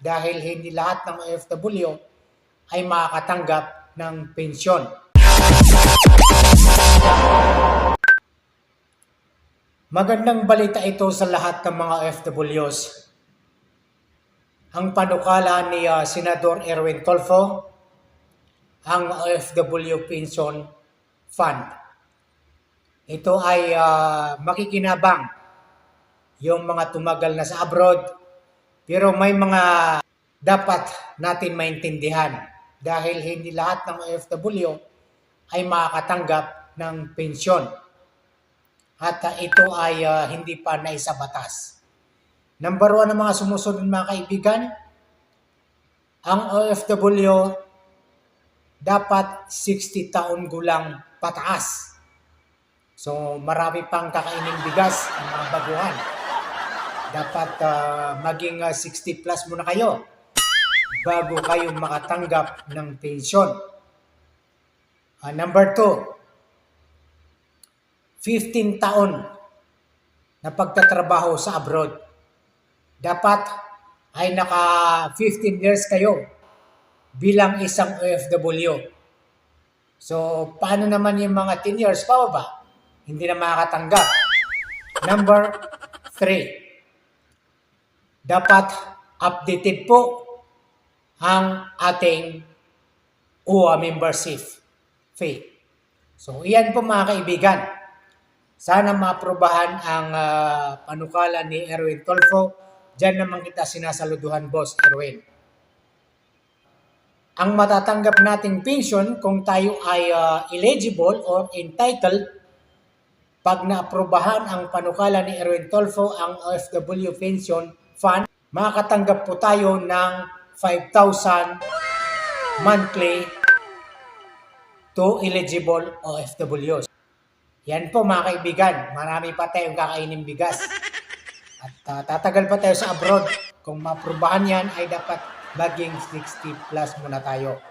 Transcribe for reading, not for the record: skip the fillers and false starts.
dahil hindi lahat ng OFW ay makakatanggap ng pensyon. Magandang balita ito sa lahat ng mga OFWs. Ang panukala ni Senador Erwin Tulfo, ang OFW Pension Fund. Ito ay makikinabang yung mga tumagal na sa abroad, pero may mga dapat natin maintindihan dahil hindi lahat ng OFW ay makakatanggap ng pensyon. At ito ay hindi pa naisabatas. Number 1 ng mga sumusunod mga kaibigan, ang OFW dapat 60 taon gulang pataas. So marami pang kakaining bigas ang mga baguhan. Dapat maging 60 plus muna kayo bago kayo makatanggap ng pensyon. Number 2, 15 taon na pagtatrabaho sa abroad. Dapat ay naka 15 years kayo bilang isang OFW. So, paano naman yung mga 10 years pa ba? Hindi na makakatanggap. Number 3, dapat updated po ang ating UWA membership fee. So, iyan po mga kaibigan. Sana maaprubahan ang panukala ni Erwin Tulfo. Diyan naman kita sinasaluduhan, Boss Erwin. Ang matatanggap nating pension kung tayo ay eligible or entitled, pag naaprubahan ang panukala ni Erwin Tulfo, ang OFW Pension Fund, makakatanggap po tayo ng 5,000 monthly to eligible OFWs. Yan po mga kaibigan, marami pa tayong kakainin bigas. At tatagal pa tayo sa abroad. Kung maaprubahan yan ay dapat maging 60 plus muna tayo.